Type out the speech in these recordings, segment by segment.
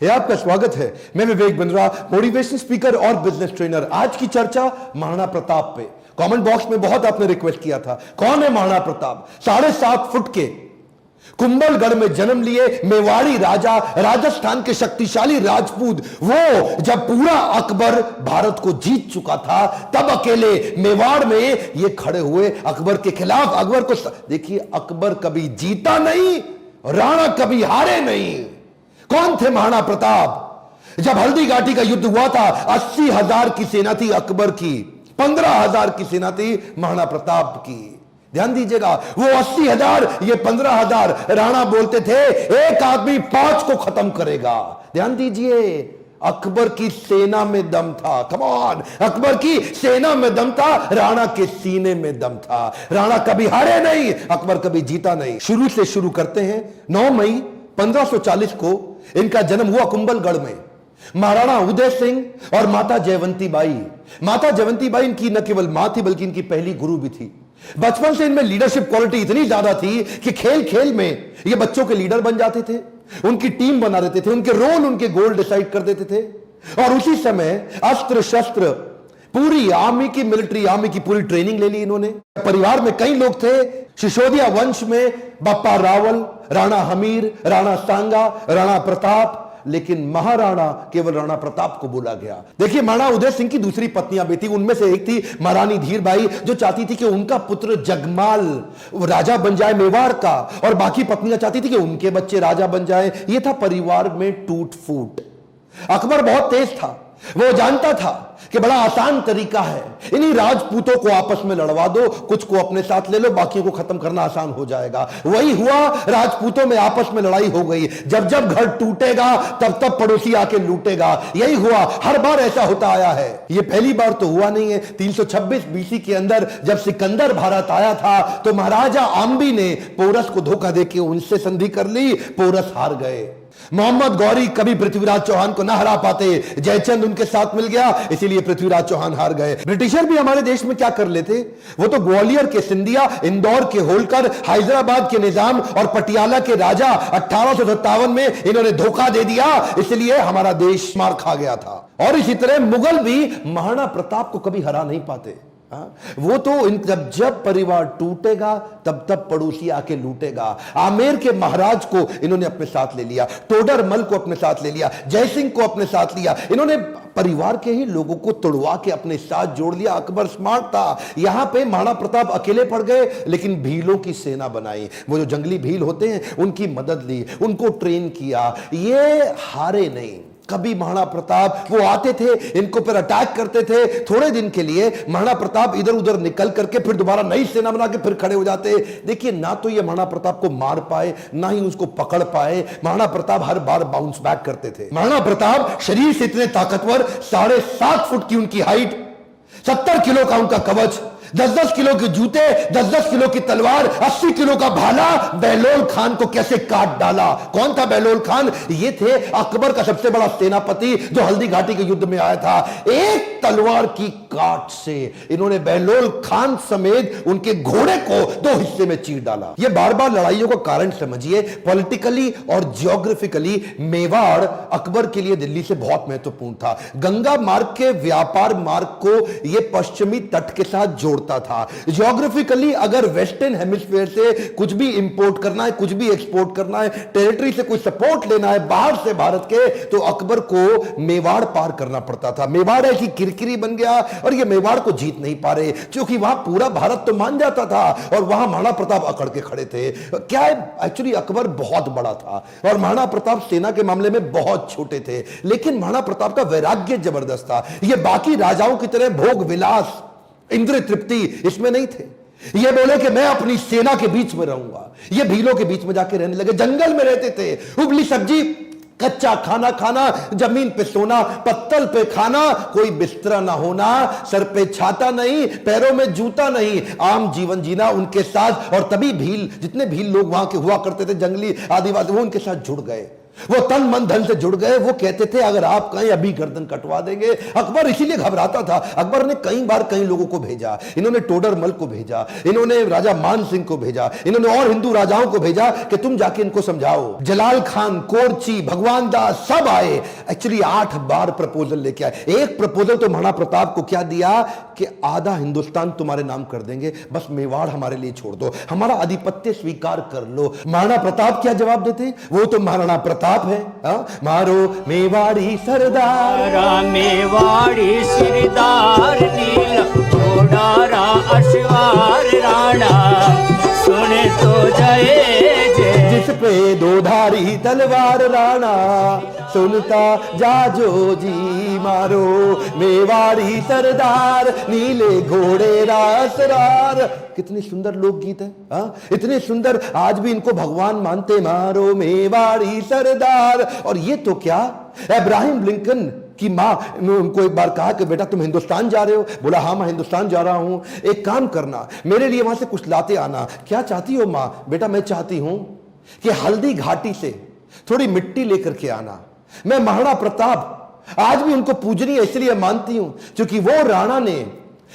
है आपका स्वागत है। मैं विवेक बिंद्रा, मोटिवेशन स्पीकर और बिजनेस ट्रेनर। आज की चर्चा महाराणा प्रताप पे। कमेंट बॉक्स में बहुत आपने रिक्वेस्ट किया था, कौन है महाराणा प्रताप? 7.5 फुट के कुंभलगढ़ में जन्म लिए मेवाड़ी राजा, राजस्थान के शक्तिशाली राजपूत। वो जब पूरा अकबर भारत को जीत चुका था, तब अकेले मेवाड़ में ये खड़े हुए अकबर के खिलाफ। अकबर को देखिए, अकबर कभी जीता नहीं, राणा कभी हारे नहीं। कौन थे महाराणा प्रताप? जब हल्दी घाटी का युद्ध हुआ था, 80,000 की सेना थी अकबर की, 15,000 की सेना थी महाराणा प्रताप की। ध्यान दीजिएगा, वो 80,000, ये 15,000। राणा बोलते थे एक आदमी 5 को खत्म करेगा। ध्यान दीजिए, अकबर की सेना में दम था। कम ऑन, अकबर की सेना में दम था, राणा के सीने में दम था। राणा कभी हारे नहीं, अकबर कभी जीता नहीं। शुरू से शुरू करते हैं। 9 मई 1540 को इनका जन्म हुआ कुंभलगढ़ में। महाराणा उदय सिंह और माता जयवंती बाई। माता जयवंती बाई इनकी न केवल मां थी, बल्कि इनकी पहली गुरु भी थी। बचपन से इनमें लीडरशिप क्वालिटी इतनी ज्यादा थी कि खेल खेल में ये बच्चों के लीडर बन जाते थे, उनकी टीम बना देते थे, उनके रोल, उनके गोल डिसाइड कर देते थे। और उसी समय अस्त्र शस्त्र, पूरी आर्मी की, मिलिट्री आर्मी की पूरी ट्रेनिंग ले ली इन्होंने। परिवार में कई लोग थे। सिसोदिया वंश में बप्पा रावल, राणा हमीर, राणा सांगा, राणा प्रताप, लेकिन महाराणा केवल राणा प्रताप को बोला गया। देखिए, महाराणा उदय सिंह की दूसरी पत्नियां भी थी। उनमें से एक थी महारानी धीरबाई, जो चाहती थी कि उनका पुत्र जगमाल राजा बन जाए मेवाड़ का, और बाकी पत्नियां चाहती थी कि उनके बच्चे राजा बन जाए। यह था परिवार में टूट फूट। अकबर बहुत तेज था, वो जानता था कि बड़ा आसान तरीका है, इन्हीं राजपूतों को आपस में लड़वा दो, कुछ को अपने साथ ले लो, बाकियों को खत्म करना आसान हो जाएगा। वही हुआ, राजपूतों में आपस में लड़ाई हो गई। जब जब घर टूटेगा, तब तब पड़ोसी आके लूटेगा। यही हुआ, हर बार ऐसा होता आया है। यह पहली बार तो हुआ नहीं है। 326 बीसी के अंदर जब सिकंदर भारत आया था, तो महाराजा आम्बी ने पोरस को धोखा देके उनसे संधि कर ली। पोरस हार गए। मोहम्मद गौरी कभी पृथ्वीराज चौहान को ना हरा पाते, जयचंद उनके साथ मिल गया, इसीलिए पृथ्वीराज चौहान हार गए। ब्रिटिशर भी हमारे देश में क्या कर लेते, वो तो ग्वालियर के सिंधिया, इंदौर के होलकर, हैदराबाद के निजाम और पटियाला के राजा 1857 में इन्होंने धोखा दे दिया, इसलिए हमारा देश मार खा गया था। और इसी तरह मुगल भी महाराणा प्रताप को कभी हरा नहीं पाते। वो तो जब परिवार टूटेगा, तब तब पड़ोसी आके लूटेगा। आमेर के महाराज को इन्होंने अपने साथ ले लिया, टोडरमल को अपने साथ ले लिया, जयसिंह को अपने साथ लिया। इन्होंने परिवार के ही लोगों को तोड़वा के अपने साथ जोड़ लिया। अकबर स्मार्ट था। यहां पे महाराणा प्रताप अकेले पड़ गए, लेकिन भीलों की सेना बनाई। वो जो जंगली भील होते हैं, उनकी मदद ली, उनको ट्रेन किया। ये हारे नहीं कभी महाराणा प्रताप। वो आते थे, इनको पर अटैक करते थे। थोड़े दिन के लिए महाराणा प्रताप इधर उधर निकल करके फिर दोबारा नई सेना बना के फिर खड़े हो जाते। देखिए, ना तो ये महाराणा प्रताप को मार पाए, ना ही उसको पकड़ पाए। महाराणा प्रताप हर बार बाउंस बैक करते थे। महाराणा प्रताप शरीर से इतने ताकतवर, 7.5 फुट की उनकी हाइट, 70 किलो का उनका कवच, 10-10 किलो के जूते, 10-10 किलो की तलवार, 80 किलो का भाला। बहलोल खान को कैसे काट डाला? कौन था बहलोल खान? ये थे अकबर का सबसे बड़ा सेनापति, जो हल्दी घाटी के युद्ध में आया था। एक तलवार की काट से इन्होंने बहलोल खान समेत उनके घोड़े को 2 हिस्से में चीर डाला। ये बार बार लड़ाइयों का कारण समझिए। पॉलिटिकली और जियोग्राफिकली मेवाड़ अकबर के लिए दिल्ली से बहुत महत्वपूर्ण था। गंगा मार्ग के व्यापार मार्ग को यह पश्चिमी तट के साथ जोड़ता था। जियोग्राफिकली अगर वेस्टर्न हेमिस्फीयर से कुछ भी इंपोर्ट करना है, कुछ भी एक्सपोर्ट करना है, टेरिटरी से कोई सपोर्ट लेना है बाहर से भारत के, तो अकबर को मेवाड़ पार करना पड़ता था। मेवाड़ ऐसी किरकिरी बन गया, और ये मेवाड़ को जीत नहीं पा रहे, क्योंकि वहां पूरा भारत तो मान जाता था, और वहां महाराणा प्रताप अकड़ के खड़े थे। क्या है, एक्चुअली अकबर बहुत बड़ा था, और महाराणा प्रताप सेना के मामले में बहुत छोटे थे। लेकिन महाराणा प्रताप का वैराग्य जबरदस्त था। ये बाकी राजाओं की तरह भोग विलास, इंद्रिय तृप्ति इसमें नहीं थे। ये बोले कि मैं अपनी सेना के बीच में रहूंगा। ये भीलों के बीच में जाके रहने लगे, जंगल में रहते थे। उबली सब्जी, कच्चा खाना खाना, जमीन पे सोना, पत्तल पे खाना, कोई बिस्तरा ना होना, सर पे छाता नहीं, पैरों में जूता नहीं, आम जीवन जीना उनके साथ। और तभी भील, जितने भील लोग वहां के हुआ करते थे, जंगली आदिवासी, वो उनके साथ जुड़ गए। वो तन मन धन से जुड़ गए। वो कहते थे अगर आप कहीं अभी गर्दन कटवा देंगे। अकबर इसीलिए घबराता था। अकबर ने कई बार कई लोगों को भेजा। इन्होंने टोडरमल को भेजा, इन्होंने राजा मान सिंह को भेजा, इन्होंने और हिंदू राजाओं को भेजा कि तुम जाके इनको समझाओ। जलाल खान, कोरची, भगवान दास सब आए। एक्चुअली 8 बार प्रपोजल लेके आए। एक प्रपोजल तो महाराणा प्रताप को क्या दिया कि आधा हिंदुस्तान तुम्हारे नाम कर देंगे, बस मेवाड़ हमारे लिए छोड़ दो, हमारा आधिपत्य स्वीकार कर लो। महाराणा प्रताप क्या जवाब देते? वो तो महाराणा प्रताप है। मारो मेवाड़ी सरदार, मेवाड़ी सरदार, नील घोड़ा अश्वार राणा, सुने तो जय जय। जिस पे 2 धारी तलवार राणा, सुनता जाजो जी। मारो मेवाड़ी सरदार, नीले घोड़े रासरार। कितनी सुंदर लोकगीत है। इतने सुंदर, आज भी इनको भगवान मानते। मारो मेवाड़ी सरदार। और ये तो क्या, इब्राहिम लिंकन की मां ने उनको एक बार कहा कि बेटा तुम हिंदुस्तान जा रहे हो? बोला हाँ मैं हिंदुस्तान जा रहा हूं, एक काम करना मेरे लिए वहां से कुछ लाते आना। क्या चाहती हो मां? बेटा मैं चाहती हूं कि हल्दी घाटी से थोड़ी मिट्टी लेकर के आना। मैं महाराणा प्रताप आज भी उनको पूजनीय इसलिए मानती हूं क्योंकि वो राणा ने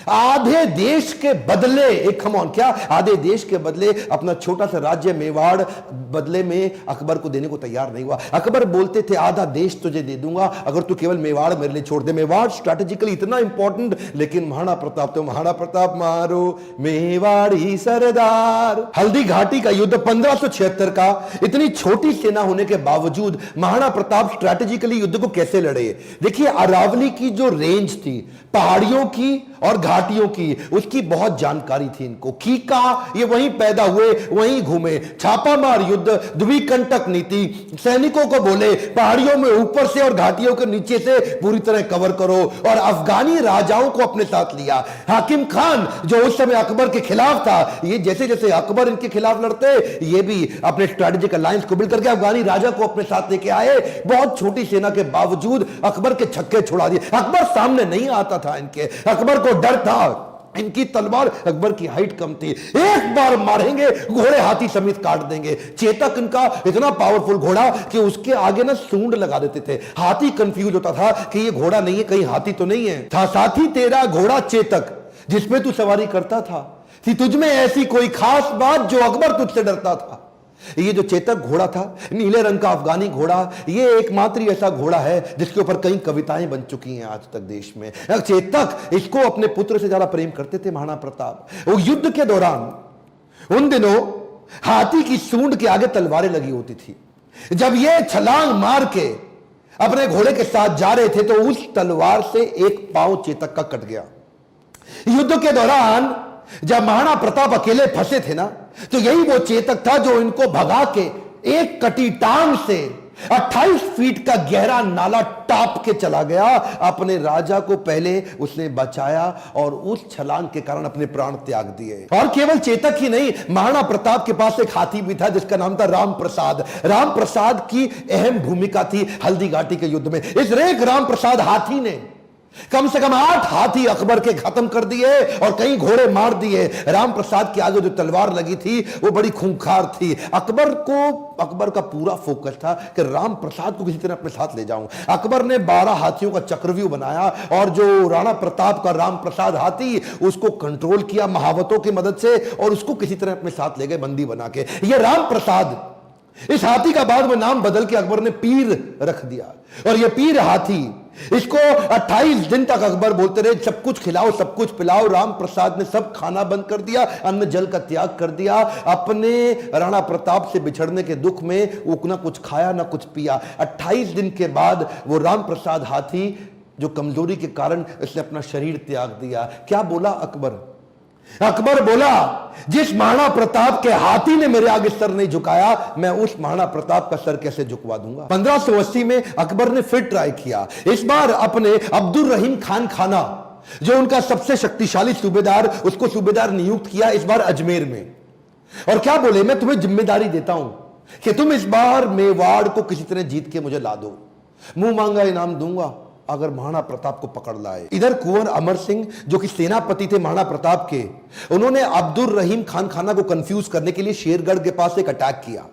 आधे देश के बदले, एक खमौन क्या, आधे देश के बदले अपना छोटा सा राज्य मेवाड़ बदले में अकबर को देने को तैयार नहीं हुआ। अकबर बोलते थे आधा देश तुझे दे दूंगा अगर तू केवल मेवाड़ मेरे लिए छोड़ दे। मेवाड़ स्ट्रैटेजिकली इतना इंपॉर्टेंट, लेकिन महाराणा प्रताप तो महाराणा प्रताप। मारो मेवाड़ी सरदार। हल्दी घाटी का युद्ध 1576 का, इतनी छोटी सेना होने के बावजूद महाराणा प्रताप स्ट्रैटेजिकली युद्ध को कैसे लड़े? देखिए अरावली की जो रेंज थी, पहाड़ियों की और घाटियों की, उसकी बहुत जानकारी थी इनको। कीका ये वहीं पैदा हुए, वहीं घूमे। छापामार युद्ध, द्विकंटक नीति, सैनिकों को बोले पहाड़ियों में ऊपर से और घाटियों के नीचे से पूरी तरह कवर करो, और अफगानी राजाओं को अपने साथ लिया। हाकिम खान जो उस समय अकबर के खिलाफ था, ये जैसे जैसे अकबर इनके खिलाफ लड़ते, ये भी अपने स्ट्रेटेजिक अलायंस को बिल्ड करके अफगानी राजा को अपने साथ लेके आए। बहुत छोटी सेना के बावजूद अकबर के छक्के छुड़ा दिए। अकबर सामने नहीं आता था इनके, अकबर को डर था। इनकी तलवार, अकबर की हाइट कम थी, एक बार मारेंगे घोड़े हाथी समेत काट देंगे। चेतक इनका इतना पावरफुल घोड़ा कि उसके आगे ना सूंड लगा देते थे। हाथी कंफ्यूज होता था कि ये घोड़ा नहीं है, कहीं हाथी तो नहीं है। था साथी तेरा घोड़ा चेतक जिसमें तू सवारी करता था, थी तुझमें ऐसी कोई खास बात जो अकबर तुझसे डरता था। ये जो चेतक घोड़ा था, नीले रंग का अफगानी घोड़ा, ये एकमात्र ऐसा घोड़ा है जिसके ऊपर कई कविताएं बन चुकी हैं आज तक देश में। चेतक, इसको अपने पुत्र से ज्यादा प्रेम करते थे महाराणा प्रताप। वो युद्ध के दौरान उन दिनों हाथी की सूंड के आगे तलवारें लगी होती थी। जब ये छलांग मार के अपने घोड़े के साथ जा रहे थे तो उस तलवार से एक पांव चेतक का कट गया। युद्ध के दौरान जब महाराणा प्रताप अकेले फंसे थे ना, तो यही वो चेतक था जो इनको भगा के एक कटी टांग से 28 फीट का गहरा नाला टाप के चला गया। अपने राजा को पहले उसने बचाया और उस छलांग के कारण अपने प्राण त्याग दिए। और केवल चेतक ही नहीं, महाराणा प्रताप के पास एक हाथी भी था जिसका नाम था राम प्रसाद। राम प्रसाद की अहम भूमिका थी हल्दी घाटी के युद्ध में। इस रेख राम प्रसाद हाथी ने कम से कम 8 हाथी अकबर के खत्म कर दिए और कई घोड़े मार दिए। राम प्रसाद के आगे जो तलवार लगी थी वो बड़ी खूंखार थी। अकबर का पूरा फोकस था कि राम प्रसाद को किसी तरह अपने साथ ले जाऊं। अकबर ने 12 हाथियों का चक्रव्यूह बनाया और जो राणा प्रताप का राम प्रसाद हाथी, उसको कंट्रोल किया महावतों की मदद से और उसको किसी तरह अपने साथ ले गए बंदी बना के। ये राम प्रसाद, इस हाथी का बाद में नाम बदल के अकबर ने पीर रख दिया। और ये पीर हाथी, इसको 28 दिन तक अकबर बोलते रहे सब कुछ खिलाओ सब कुछ पिलाओ। राम प्रसाद ने सब खाना बंद कर दिया, अन्न जल का त्याग कर दिया। अपने राणा प्रताप से बिछड़ने के दुख में वो ना कुछ खाया ना कुछ पिया। 28 दिन के बाद वो राम प्रसाद हाथी जो कमजोरी के कारण इसने अपना शरीर त्याग दिया। क्या बोला अकबर? अकबर बोला जिस महाराणा प्रताप के हाथी ने मेरे आगे सर नहीं झुकाया, मैं उस महाराणा प्रताप का सर कैसे झुकवा दूंगा। 1580 में अकबर ने फिर ट्राई किया। इस बार अपने अब्दुल रहीम खान खाना, जो उनका सबसे शक्तिशाली सूबेदार, उसको सूबेदार नियुक्त किया इस बार अजमेर में। और क्या बोले, मैं तुम्हें जिम्मेदारी देता हूं कि तुम इस बार मेवाड़ को किसी तरह जीत के मुझे ला दो, मुंह मांगा इनाम दूंगा अगर महाराणा प्रताप को पकड़ लाए। इधर कुंवर अमर सिंह जो कि सेनापति थे महाराणा प्रताप के, उन्होंने अब्दुल रहीम खान खाना को कंफ्यूज करने के लिए शेरगढ़ के पास एक अटैक किया।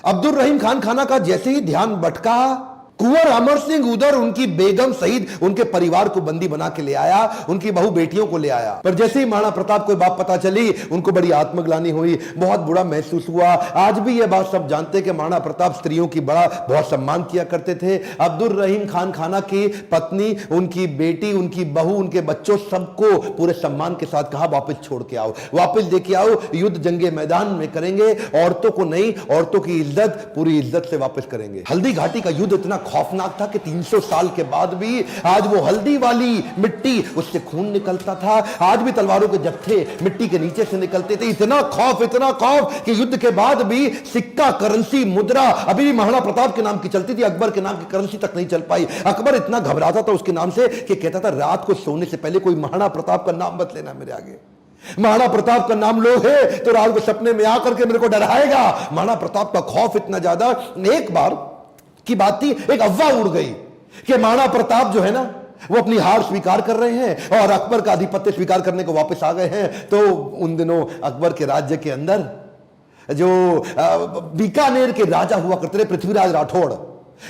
अब्दुल रहीम खान खाना का जैसे ही ध्यान भटका, कुंवर अमर सिंह उधर उनकी बेगम सहित उनके परिवार को बंदी बना के ले आया, उनकी बहु बेटियों को ले आया। पर जैसे ही महाराणा प्रताप को बात पता चली, उनको बड़ी आत्मग्लानि हुई, बहुत बुरा महसूस हुआ। आज भी यह बात सब जानते हैं कि महाराणा प्रताप स्त्रियों की बहुत सम्मान किया करते थे। अब्दुल रहीम खान खाना की पत्नी, उनकी बेटी, उनकी बहू, उनके बच्चों, सबको पूरे सम्मान के साथ कहा वापस छोड़ के आओ, वापस लेके आओ, युद्ध जंगे मैदान में करेंगे, औरतों को नहीं, औरतों की इज्जत पूरी इज्जत से वापस करेंगे। हल्दी घाटी का युद्ध इतना खौफनाक था कि 300 साल के बाद भी आज वो हल्दी वाली मिट्टी, उससे खून निकलता था। आज भी तलवारों के जत्थे मिट्टी के नीचे से निकलते थे। इतना खौफ कि युद्ध के बाद भी सिक्का, करेंसी, मुद्रा अभी भी महाराणा प्रताप के नाम की चलती थी, अकबर के नाम की करेंसी तक नहीं चल पाई। अकबर इतना घबराता था उसके नाम से कि कहता था रात को सोने से पहले कोई महाराणा प्रताप का नाम मत लेना मेरे आगे। महाराणा प्रताप का नाम लो है तो रात को सपने में आकर के मेरे को डराएगा। महाराणा प्रताप का खौफ इतना ज्यादा, एक बार की बात थी, एक अफवाह उड़ गई कि महाराणा प्रताप जो है ना, वो अपनी हार स्वीकार कर रहे हैं और अकबर का आधिपत्य स्वीकार करने को वापस आ गए हैं। तो उन दिनों अकबर के राज्य के अंदर जो बीकानेर के राजा हुआ करते थे, पृथ्वीराज राठौड़,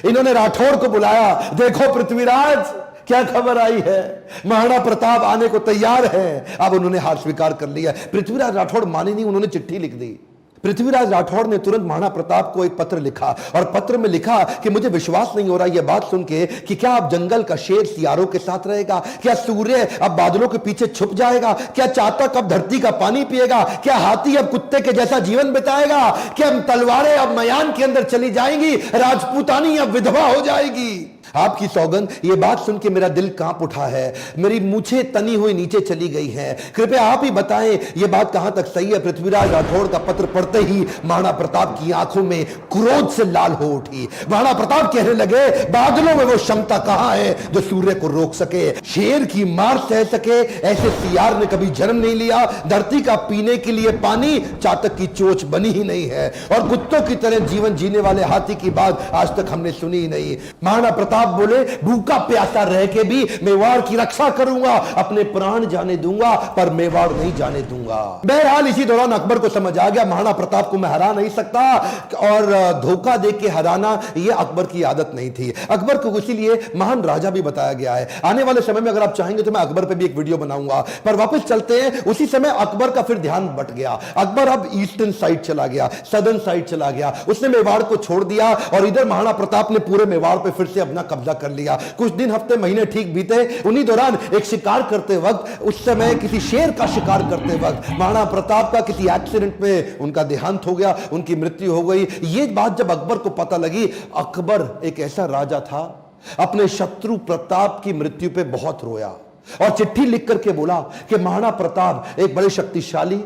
इन्होंने राठौड़ को बुलाया। देखो पृथ्वीराज, क्या खबर आई है, महाराणा प्रताप आने को तैयार है। अब उन्होंने हार स्वीकार कर लिया। पृथ्वीराज राठौड़ माने नहीं, उन्होंने चिट्ठी लिख दी। पृथ्वीराज राठौड़ ने तुरंत महाराणा प्रताप को एक पत्र लिखा और पत्र में लिखा कि मुझे विश्वास नहीं हो रहा यह बात सुन के कि क्या अब जंगल का शेर सियारों के साथ रहेगा, क्या सूर्य अब बादलों के पीछे छुप जाएगा, क्या चातक अब धरती का पानी पिएगा, क्या हाथी अब कुत्ते के जैसा जीवन बिताएगा, क्या तलवारें अब मयान के अंदर चली जाएंगी, राजपूतानी अब विधवा हो जाएगी। आपकी सौगंध, ये बात सुन के मेरा दिल कांप उठा है, मेरी मूछें तनी हुई नीचे चली गई हैं। कृपया आप ही बताएं ये बात कहां तक सही है। पृथ्वीराज राठौड़ का पत्र पढ़ते ही महाराणा प्रताप की आंखों में क्रोध से लाल हो उठी। महाराणा प्रताप कहने लगे, बादलों में वो क्षमता कहां है जो सूर्य को रोक सके, शेर की मार सह सके, ऐसे सियार ने कभी जन्म नहीं लिया। धरती का पीने के लिए पानी चातक की चोंच बनी ही नहीं है और कुत्तों की तरह जीवन जीने वाले हाथी की बात आज तक हमने सुनी ही नहीं। महाराणा प्रताप बोले, भूखा प्यासा रह के भी मेवाड़ की रक्षा करूंगा, अपने प्राण जाने दूंगा पर मेवाड़ नहीं जाने दूंगा। बहरहाल इसी दौरान अकबर को समझ आ गया महाराणा प्रताप को मैं हरा नहीं सकता और धोखा दे के हराना यह अकबर की आदत नहीं थी। अकबर को इसीलिए महान राजा भी बताया गया है। आने वाले समय में अगर आप चाहेंगे तो मैं अकबर पे भी एक वीडियो बनाऊंगा। पर वापस चलते हैं, उसी समय अकबर का फिर ध्यान बट गया। अकबर अब ईस्टर्न साइड चला गया, सदर्न साइड चला गया, उसने मेवाड़ को छोड़ दिया और इधर महाराणा प्रताप ने पूरे मेवाड़ पे फिर से अपना कब्जा कर लिया। कुछ दिन, हफ्ते, महीने ठीक बीते। उन्हीं दौरान एक शिकार करते वक्त, उस समय किसी शेर का शिकार करते वक्त महाराणा प्रताप का किसी एक्सीडेंट में उनका देहांत हो गया, उनकी मृत्यु हो गई। ये बात जब अकबर को पता लगी, अकबर एक ऐसा राजा था, अपने शत्रु प्रताप की मृत्यु पे बहुत रोया और चिट्ठी लिख करके बोला कि महाराणा प्रताप एक बड़े शक्तिशाली,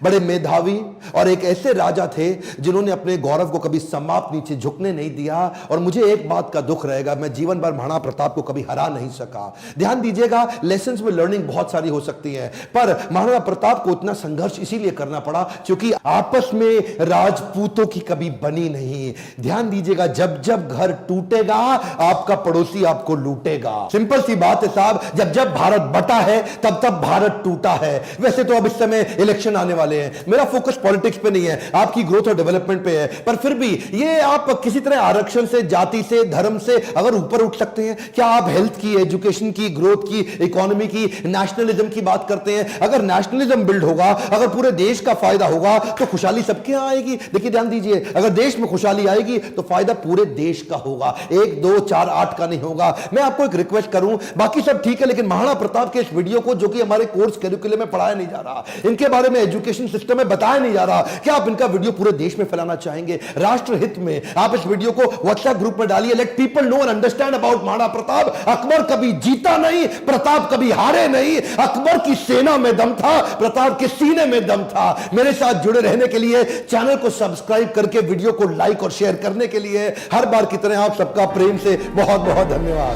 बड़े मेधावी और एक ऐसे राजा थे जिन्होंने अपने गौरव को कभी समाप्त नीचे झुकने नहीं दिया और मुझे एक बात का दुख रहेगा, मैं जीवन भर महाराणा प्रताप को कभी हरा नहीं सका। ध्यान दीजिएगा, लेसन्स में लर्निंग बहुत सारी हो सकती है, पर महाराणा प्रताप को इतना संघर्ष इसीलिए करना पड़ा क्योंकि आपस में राजपूतों की कभी बनी नहीं। ध्यान दीजिएगा, जब जब घर टूटेगा आपका पड़ोसी आपको लूटेगा। सिंपल सी बात है साहब, जब जब भारत बटा है तब तब भारत टूटा है। वैसे तो अब इस समय इलेक्शन आने वाले हैं, मेरा फोकस पॉलिटिक्स पे नहीं है, आपकी ग्रोथ और डेवलपमेंट पे है, पर फिर भी ये आप किसी तरह आरक्षण से, जाति से, धर्म से अगर ऊपर उठ सकते हैं, क्या आप हेल्थ की, एजुकेशन की, ग्रोथ की, इकोनॉमी की, नेशनलिज्म की बात करते हैं? अगर नेशनलिज्म बिल्ड होगा, अगर पूरे देश का फायदा होगा तो खुशहाली सबके यहां आएगी। देखिए ध्यान दीजिए, अगर देश में खुशहाली आएगी तो फायदा पूरे देश का होगा, 1, 2, 4, 8 का नहीं होगा। मैं आपको एक रिक्वेस्ट करूं, बाकी सब ठीक है, लेकिन महाराणा प्रताप के इस वीडियो को, जो कि हमारे कोर्स करिकुलम में पढ़ाया नहीं जा रहा, इनके बारे में एजुकेशन सिस्टम में बताया नहीं जा रहा, क्या आप इनका वीडियो पूरे देश में फैलाना चाहेंगे? राष्ट्र हित में आप इस वीडियो को व्हाट्सएप ग्रुप में डालिए। Let people know and understand about Maharana Pratap. Akbar कभी जीता नहीं, प्रताप कभी हारे नहीं। अकबर की सेना में दम था, प्रताप के सीने में दम था। मेरे साथ जुड़े रहने के लिए, चैनल को सब्सक्राइब करके वीडियो को लाइक और शेयर करने के लिए हर बार की तरह आप सबका प्रेम से बहुत बहुत धन्यवाद।